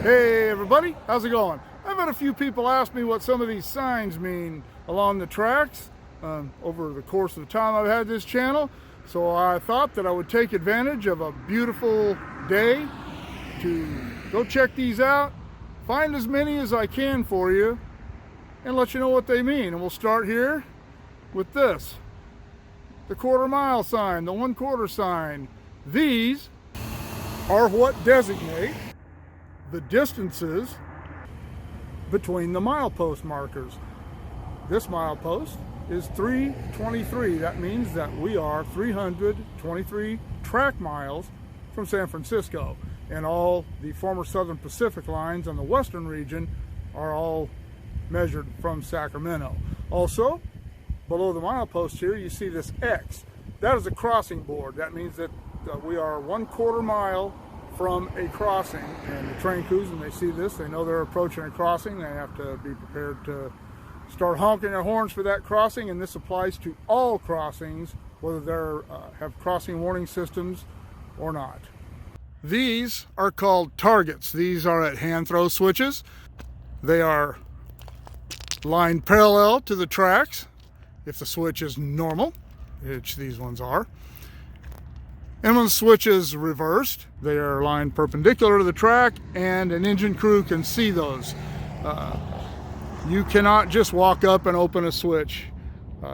Hey everybody, how's it going? I've had a few people ask me what some of these signs mean along the tracks over the course of the time I've had this channel. So I thought that I would take advantage of a beautiful day to go check these out, find as many as I can for you, and let you know what they mean. And we'll start here with this. The quarter-mile sign, the 1/4 sign. These are what designate the distances between the milepost markers. This milepost is 323. That means that we are 323 track miles from San Francisco, and all the former Southern Pacific lines on the western region are all measured from Sacramento. Also, below the milepost here, you see this X. That is a crossing board. That means that we are 1/4 mile from a crossing, and the train crews, when they see this, they know they're approaching a crossing. They have to be prepared to start honking their horns for that crossing, and this applies to all crossings, whether they have crossing warning systems or not. These are called targets. These are at hand throw switches. They are lined parallel to the tracks if the switch is normal, which these ones are. And when the switch is reversed, they are lined perpendicular to the track, and an engine crew can see those. You cannot just walk up and open a switch.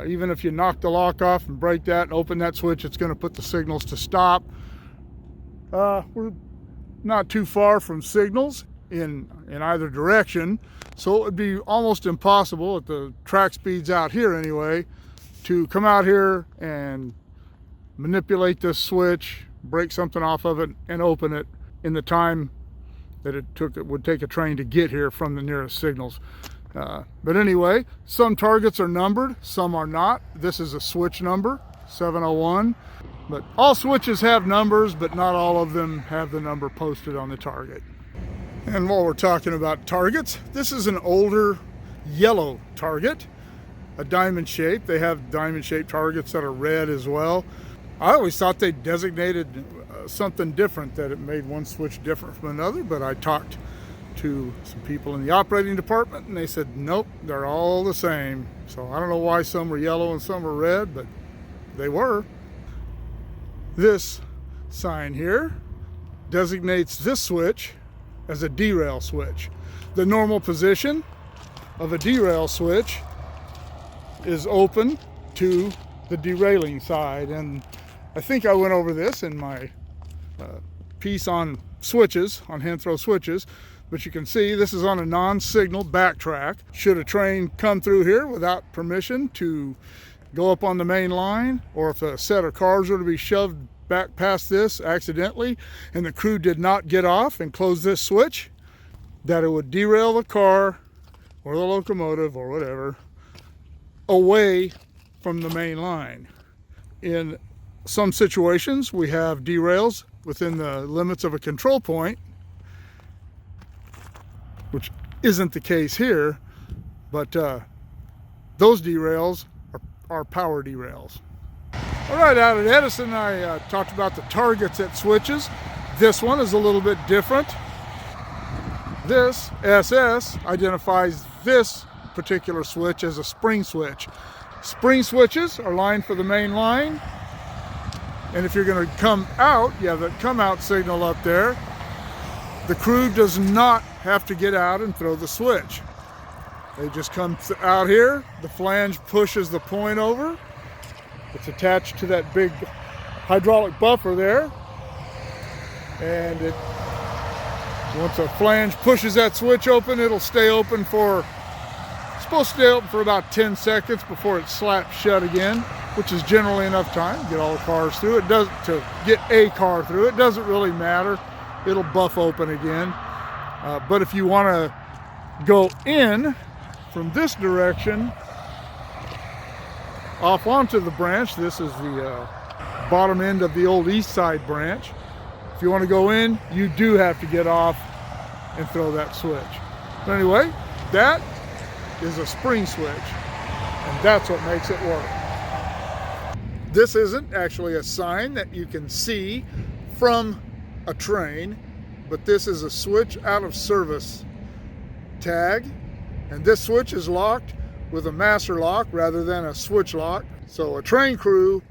Even if you knock the lock off and break that and open that switch, it's going to put the signals to stop. We're not too far from signals in either direction, so it would be almost impossible at the track speeds out here anyway to come out here and manipulate this switch, break something off of it, and open it in the time that it would take a train to get here from the nearest signals. But anyway, some targets are numbered, some are not. This is a switch number, 701. But all switches have numbers, but not all of them have the number posted on the target. And while we're talking about targets, this is an older yellow target, a diamond shape. They have diamond shaped targets that are red as well. I always thought they designated something different, that it made one switch different from another, but I talked to some people in the operating department and they said, nope, they're all the same. So I don't know why some were yellow and some were red, but they were. This sign here designates this switch as a derail switch. The normal position of a derail switch is open to the derailing side, and I think I went over this in my piece on switches, on hand throw switches, but you can see this is on a non-signal backtrack. Should a train come through here without permission to go up on the main line, or if a set of cars were to be shoved back past this accidentally and the crew did not get off and close this switch, that it would derail the car or the locomotive or whatever away from the main line. In some situations, we have derails within the limits of a control point, which isn't the case here, but those derails are power derails. All right, out at Edison, I talked about the targets at switches. This one is a little bit different. This SS identifies this particular switch as a spring switch. Spring switches are lined for the main line, and if you're going to come out, you have that come out signal up there. The crew does not have to get out and throw the switch. They just come out here, the flange pushes the point over. It's attached to that big hydraulic buffer there, and once a flange pushes that switch open, it'll stay open for, it's supposed to stay open for about 10 seconds before it slaps shut again, which is generally enough time to get all the cars through. It does, to get a car through. It doesn't really matter. It'll buff open again. But if you want to go in from this direction off onto the branch, this is the bottom end of the old east side branch. If you want to go in, you do have to get off and throw that switch. But anyway, that is a spring switch, and that's what makes it work. This isn't actually a sign that you can see from a train. but this is a switch out of service tag, and this switch is locked with a master lock rather than a switch lock. So a train crew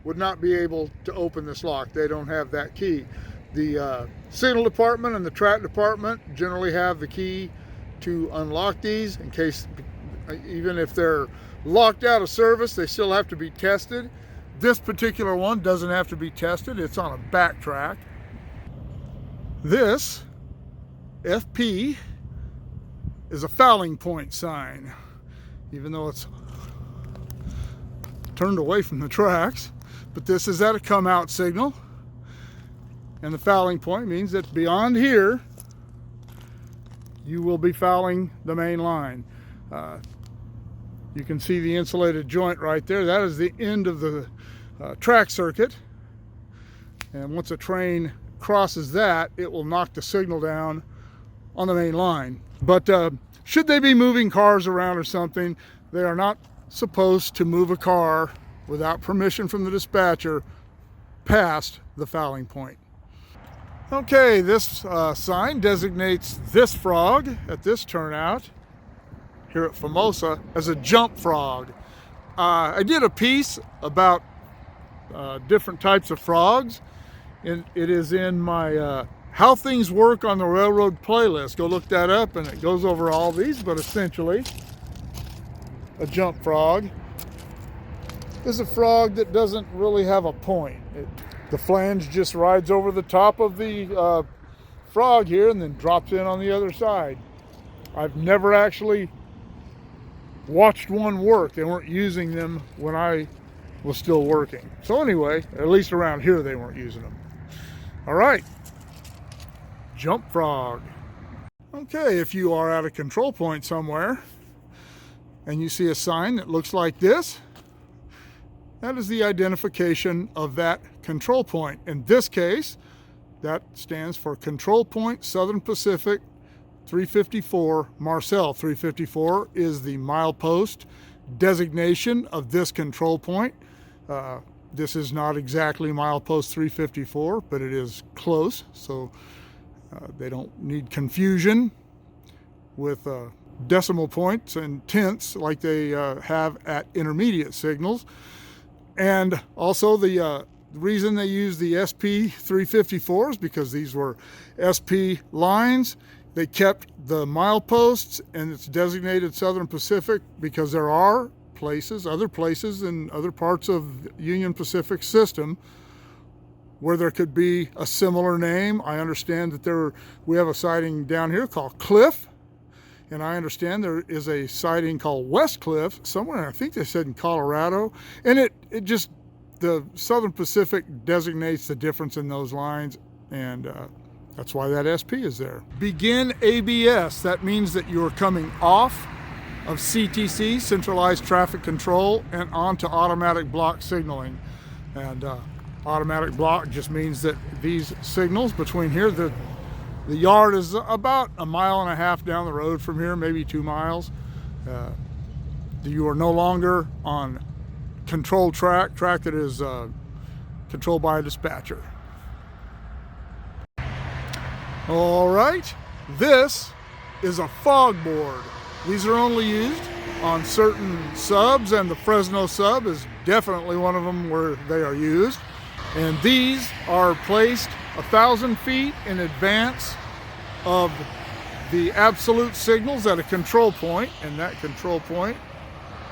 would not be able to open this lock. They don't have that key. The signal department and the track department generally have the key to unlock these, in case, even if they're locked out of service, they still have to be tested. This particular one doesn't have to be tested. It's on a back track. This FP is a fouling point sign, even though it's turned away from the tracks. But this is at a come out signal, and the fouling point means that beyond here you will be fouling the main line. You can see the insulated joint right there. That is the end of the track circuit, and once a train crosses that, it will knock the signal down on the main line. But should they be moving cars around or something, they are not supposed to move a car without permission from the dispatcher past the fouling point. Okay, this sign designates this frog at this turnout here at Famosa as a jump frog. I did a piece about different types of frogs, and it is in my How Things Work on the Railroad playlist. Go look that up, and it goes over all these, but essentially a jump frog is a frog that doesn't really have a point. The flange just rides over the top of the frog here and then drops in on the other side. I've never actually watched one work. They weren't using them when I was still working. So anyway, at least around here they weren't using them. All right, jump frog. Okay, if you are at a control point somewhere and you see a sign that looks like this, that is the identification of that control point. In this case, that stands for Control Point Southern Pacific 354 Marcel. 354 is the milepost designation of this control point. This is not exactly milepost 354, but it is close, so they don't need confusion with decimal points and tenths like they have at intermediate signals. And also the reason they use the SP 354s because these were SP lines. They kept the mileposts, and it's designated Southern Pacific because there are places, other places in other parts of Union Pacific system where there could be a similar name. I understand that we have a siding down here called Cliff, and I understand there is a siding called West Cliff somewhere, I think they said in Colorado, and it just, the Southern Pacific designates the difference in those lines, and that's why that SP is there. Begin ABS, that means that you're coming off of CTC, Centralized Traffic Control, and onto automatic block signaling. And automatic block just means that these signals between here, the yard is about 1.5 miles down the road from here, maybe 2 miles. You are no longer on controlled track that is controlled by a dispatcher. All right, this is a fog board. These are only used on certain subs, and the Fresno sub is definitely one of them where they are used. And these are placed 1,000 feet in advance of the absolute signals at a control point, and that control point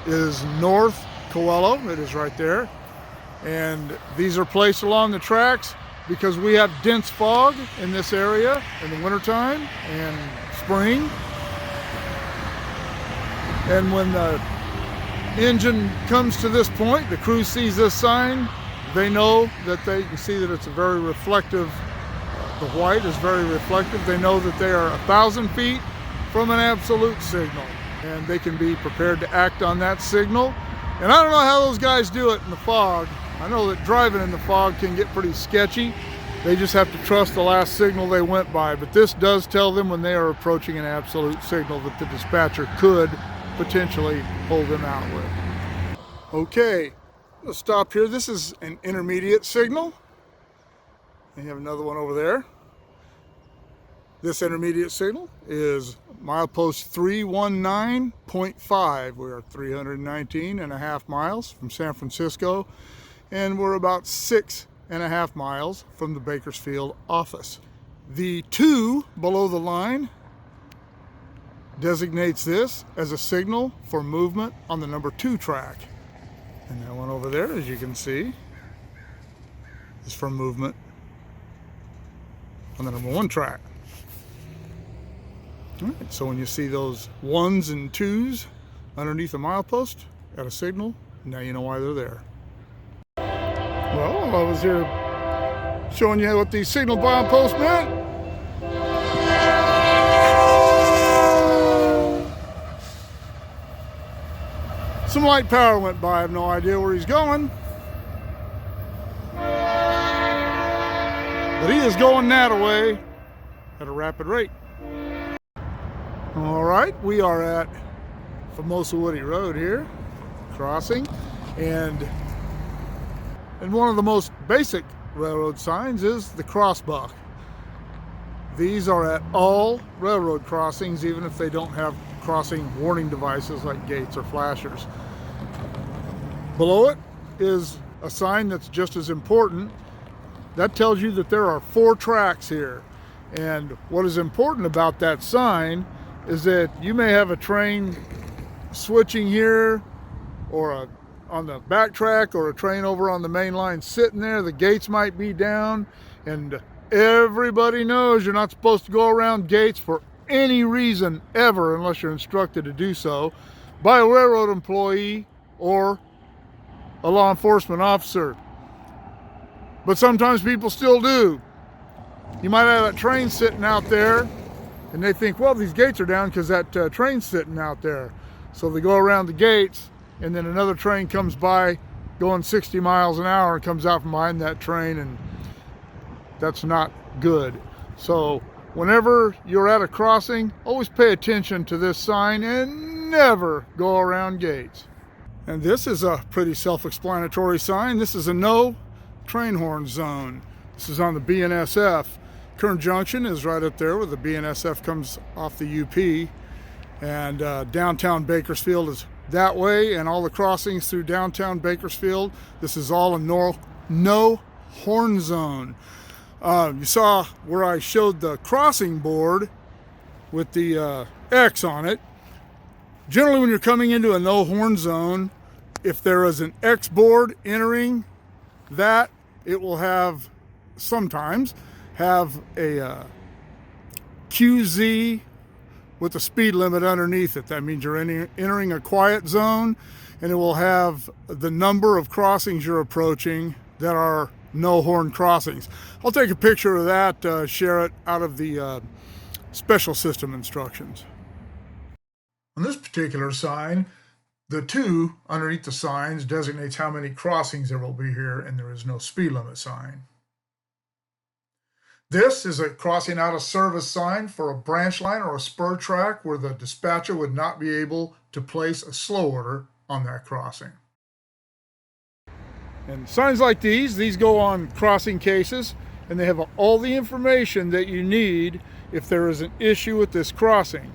is North Coelho. It is right there. And these are placed along the tracks because we have dense fog in this area in the wintertime and spring. And when the engine comes to this point, the crew sees this sign, they know that they can see that it's a very reflective, the white is very reflective. They know that they are 1,000 feet from an absolute signal, and they can be prepared to act on that signal. And I don't know how those guys do it in the fog. I know that driving in the fog can get pretty sketchy. They just have to trust the last signal they went by. But this does tell them when they are approaching an absolute signal that the dispatcher could potentially hold them out with. Okay, let's stop here. This is an intermediate signal. And you have another one over there. This intermediate signal is milepost 319.5. We are 319.5 miles from San Francisco, and we're about 6.5 miles from the Bakersfield office. The 2 below the line designates this as a signal for movement on the number 2 track. And that one over there, as you can see, is for movement on the number 1 track. All right, so when you see those 1s and 2s underneath the milepost at a signal, now you know why they're there. Well, I was here showing you what these signal mileposts meant. Some light power went by. I have no idea where he's going, but he is going that way at a rapid rate. All right, we are at Formosa Woody Road here, crossing, and one of the most basic railroad signs is the crossbar. These are at all railroad crossings, even if they don't have crossing warning devices like gates or flashers. Below it is a sign that's just as important. That tells you that there are 4 tracks here. And what is important about that sign is that you may have a train switching here, or on the back track, or a train over on the main line sitting there. The gates might be down, and everybody knows you're not supposed to go around gates for any reason ever unless you're instructed to do so by a railroad employee or a law enforcement officer. But sometimes people still do. You might have a train sitting out there and they think, well, these gates are down because that train's sitting out there. So they go around the gates, and then another train comes by going 60 miles an hour and comes out from behind that train, and that's not good. So whenever you're at a crossing, always pay attention to this sign and never go around gates. And this is a pretty self-explanatory sign. This is a no train horn zone. This is on the BNSF. Kern Junction is right up there where the BNSF comes off the UP, and downtown Bakersfield is that way, and all the crossings through downtown Bakersfield, this is all a no horn zone. You saw where I showed the crossing board with the X on it. Generally, when you're coming into a no horn zone, if there is an X board entering that, it will sometimes have a QZ with a speed limit underneath it. That means you're entering a quiet zone, and it will have the number of crossings you're approaching that are no horn crossings. I'll take a picture of that, share it out of the special system instructions. On this particular sign, the 2 underneath the signs designates how many crossings there will be here, and there is no speed limit sign. This is a crossing out of service sign for a branch line or a spur track where the dispatcher would not be able to place a slow order on that crossing. And signs like these go on crossing cases, and they have all the information that you need if there is an issue with this crossing.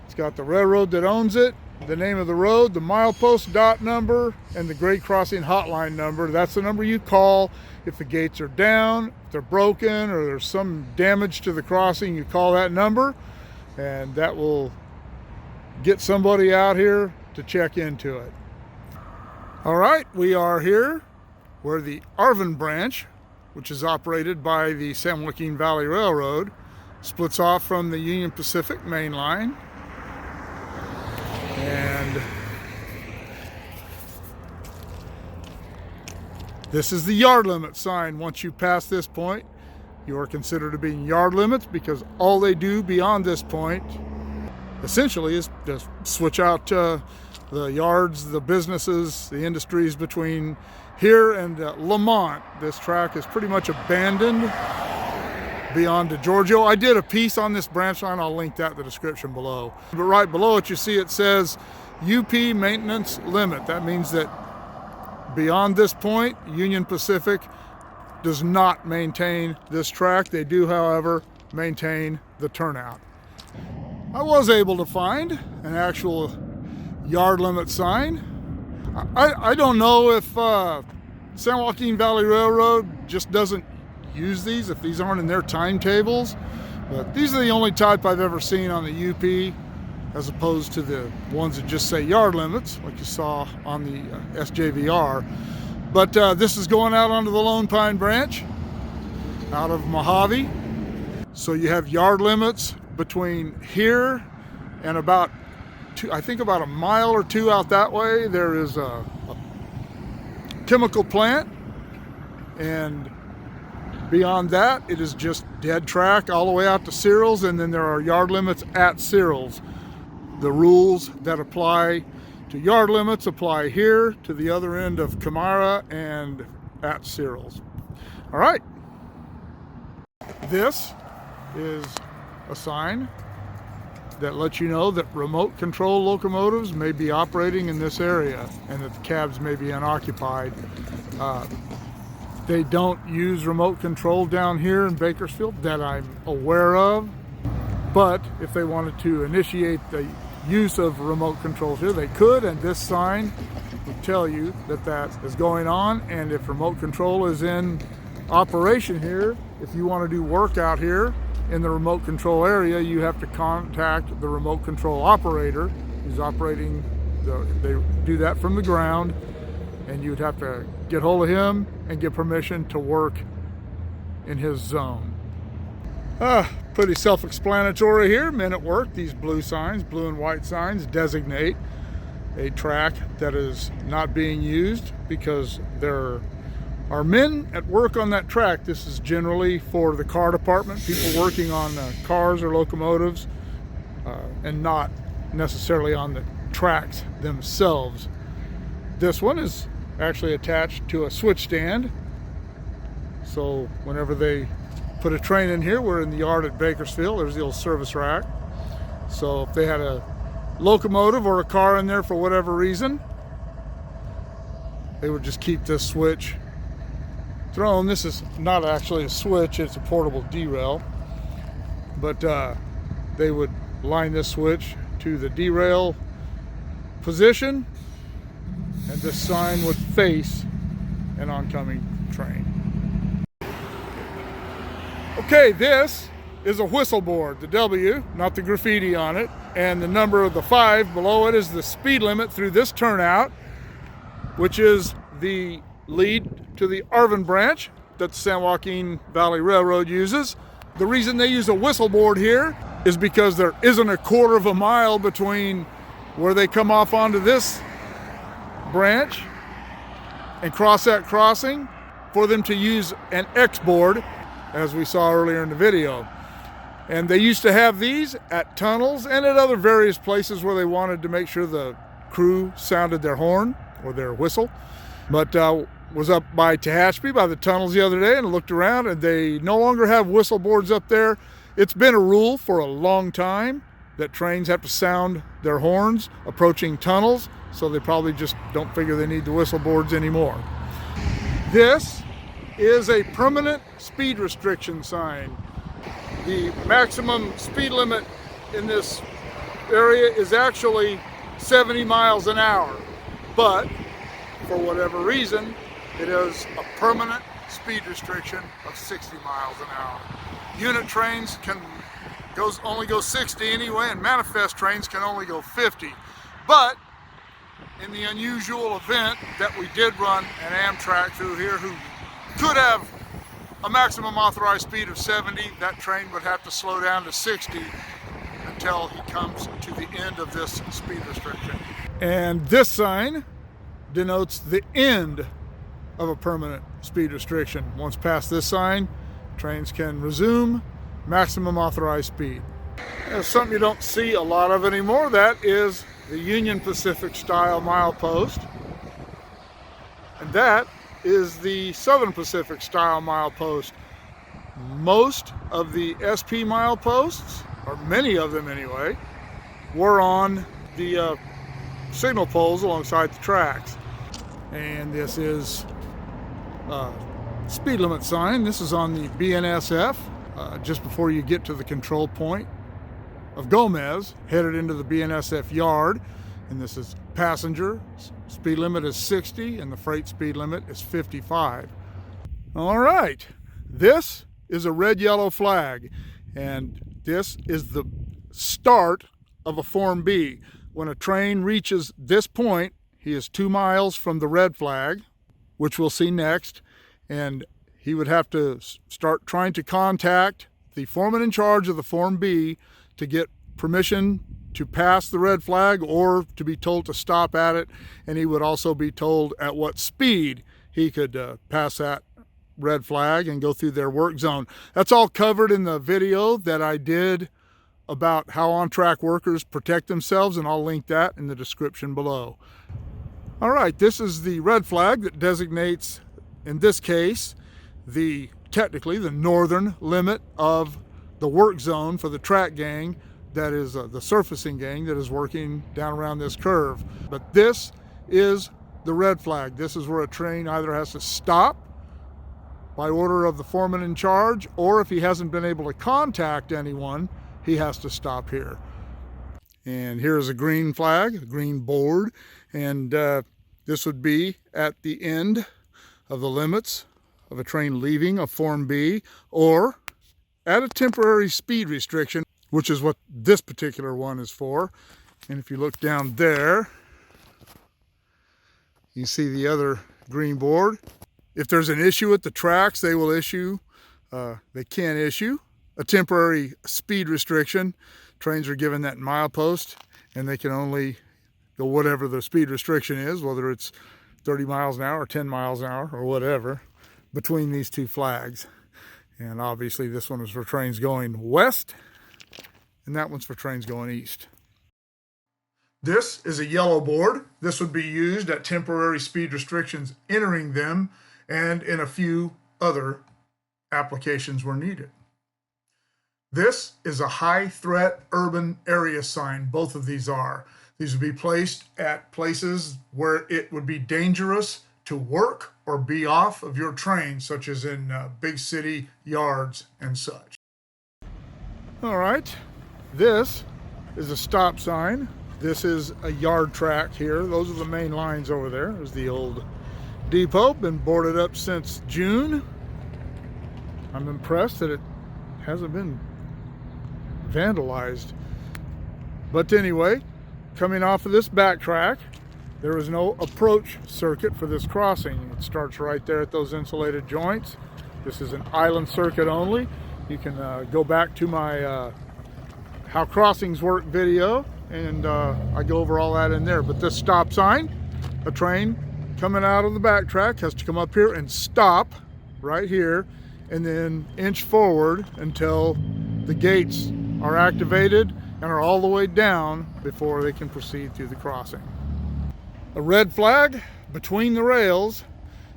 It's got the railroad that owns it, the name of the road, the milepost dot number, and the grade crossing hotline number. That's the number you call if the gates are down, if they're broken, or there's some damage to the crossing. You call that number, and that will get somebody out here to check into it. All right, we are here where the Arvin branch, which is operated by the San Joaquin Valley Railroad, splits off from the Union Pacific main line. And this is the yard limit sign. Once you pass this point, you are considered to be in yard limits, because all they do beyond this point essentially is just switch out the yards, the businesses, the industries between here and Lamont. This track is pretty much abandoned beyond DeGiorgio. I did a piece on this branch line. I'll link that in the description below. But right below it, you see it says UP maintenance limit. That means that beyond this point, Union Pacific does not maintain this track. They do, however, maintain the turnout. I was able to find an actual yard limit sign. I don't know if San Joaquin Valley Railroad just doesn't use these, if these aren't in their timetables, but these are the only type I've ever seen on the UP, as opposed to the ones that just say yard limits, like you saw on the SJVR. But this is going out onto the Lone Pine Branch, out of Mojave. So you have yard limits between here and about I think about a mile or two out that way. There is a chemical plant, and beyond that, it is just dead track all the way out to Cyril's, and then there are yard limits at Cyril's. The rules that apply to yard limits apply here to the other end of Camara and at Cyril's. All right. This is a sign that lets you know that remote control locomotives may be operating in this area and that the cabs may be unoccupied. They don't use remote control down here in Bakersfield that I'm aware of, but if they wanted to initiate the use of remote controls here, they could, and this sign would tell you that that is going on. And if remote control is in operation here, if you want to do work out here in the remote control area, you have to contact the remote control operator who's operating they do that from the ground, and you'd have to get hold of him and get permission to work in his zone. Pretty self-explanatory here. Men at work. These blue signs, blue and white signs, designate a track that is not being used because there are men at work on that track. This is generally for the car department, people working on cars or locomotives, and not necessarily on the tracks themselves. This one is actually attached to a switch stand, so whenever they put a train in here, we're in the yard at Bakersfield, there's the old service rack. So if they had a locomotive or a car in there for whatever reason, they would just keep this switch thrown. This is not actually a switch, it's a portable derail, but they would line this switch to the derail position, and this sign would face an oncoming train. Okay, this is a whistleboard, the W, not the graffiti on it, and the number of the 5 below it is the speed limit through this turnout, which is the lead to the Arvin branch that the San Joaquin Valley Railroad uses. The reason they use a whistleboard here is because there isn't a quarter of a mile between where they come off onto this branch and cross that crossing for them to use an X board, as we saw earlier in the video. And they used to have these at tunnels and at other various places where they wanted to make sure the crew sounded their horn or their whistle. But was up by Tehachapi by the tunnels the other day and looked around, and they no longer have whistle boards up there. It's been a rule for a long time that trains have to sound their horns approaching tunnels, so they probably just don't figure they need the whistle boards anymore. This is a permanent speed restriction sign. The maximum speed limit in this area is actually 70 miles an hour, but for whatever reason, it is a permanent speed restriction of 60 miles an hour. Unit trains can only go 60 anyway, and manifest trains can only go 50. But in the unusual event that we did run an Amtrak through here who could have a maximum authorized speed of 70, that train would have to slow down to 60 until he comes to the end of this speed restriction. And this sign denotes the end of a permanent speed restriction. Once past this sign, trains can resume maximum authorized speed. There's something you don't see a lot of anymore. That is the Union Pacific style milepost. And that is the Southern Pacific style milepost. Most of the SP mileposts, or many of them anyway, were on the signal poles alongside the tracks. And this is speed limit sign. This is on the BNSF just before you get to the control point of Gomez, headed into the BNSF yard. And this is passenger, speed limit is 60 and the freight speed limit is 55. All right, this is a red-yellow flag, and this is the start of a Form B. When a train reaches this point, he is 2 miles from the red flag, which we'll see next, and he would have to start trying to contact the foreman in charge of the Form B to get permission to pass the red flag or to be told to stop at it, and he would also be told at what speed he could pass that red flag and go through their work zone. That's all covered in the video that I did about how on-track workers protect themselves, and I'll link that in the description below. All right, this is the red flag that designates, in this case, technically the northern limit of the work zone for the track gang, that is the surfacing gang that is working down around this curve. But this is the red flag. This is where a train either has to stop by order of the foreman in charge, or if he hasn't been able to contact anyone, he has to stop here. And here's a green flag, a green board, and this would be at the end of the limits of a train leaving a Form B, or at a temporary speed restriction, which is what this particular one is for. And if you look down there, you see the other green board. If there's an issue at the tracks, they can issue a temporary speed restriction. Trains are given that milepost, and they can only go whatever the speed restriction is, whether it's 30 miles an hour or 10 miles an hour or whatever, between these two flags. And obviously this one is for trains going west, and that one's for trains going east. This is a yellow board. This would be used at temporary speed restrictions entering them, and in a few other applications where needed. This is a high threat urban area sign. Both of these are. These would be placed at places where it would be dangerous to work or be off of your train, such as in big city yards and such. All right, this is a stop sign. This is a yard track here. Those are the main lines over there. There's the old depot, been boarded up since June. I'm impressed that it hasn't been vandalized. But anyway, coming off of this backtrack, there is no approach circuit for this crossing. It starts right there at those insulated joints. This is an island circuit only. You can go back to my How Crossings Work video, and I go over all that in there. But this stop sign, a train coming out of the backtrack has to come up here and stop right here, and then inch forward until the gates are activated and are all the way down before they can proceed through the crossing. A red flag between the rails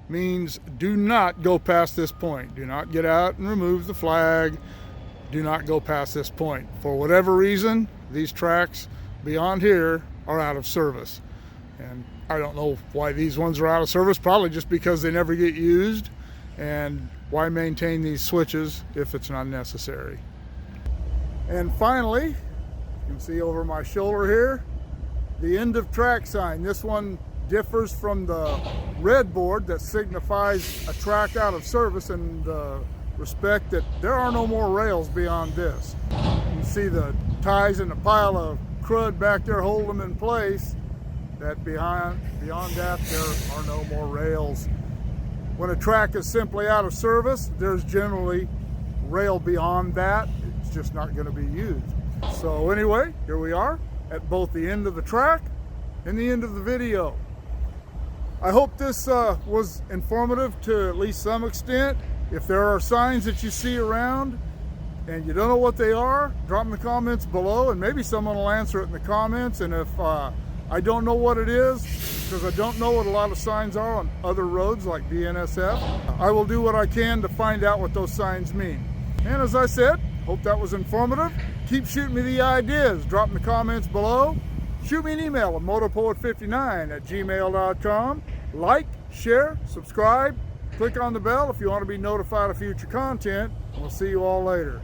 means do not go past this point. Do not get out and remove the flag. Do not go past this point. For whatever reason, these tracks beyond here are out of service. And I don't know why these ones are out of service, probably just because they never get used. And why maintain these switches if it's not necessary? And finally, you can see over my shoulder here, the end of track sign. This one differs from the red board that signifies a track out of service in the respect that there are no more rails beyond this. You see the ties in a pile of crud back there holding them in place. That beyond that, there are no more rails. When a track is simply out of service, there's generally rail beyond that. It's just not going to be used. So anyway, here we are at both the end of the track and the end of the video. I hope this was informative to at least some extent. If there are signs that you see around and you don't know what they are, drop them in the comments below, and maybe someone will answer it in the comments. And if I don't know what it is, because I don't know what a lot of signs are on other roads like BNSF, I will do what I can to find out what those signs mean. And as I said, hope that was informative. Keep shooting me the ideas. Drop in the comments below. Shoot me an email at motopoet59@gmail.com. Like, share, subscribe, click on the bell if you want to be notified of future content. we'll see you all later.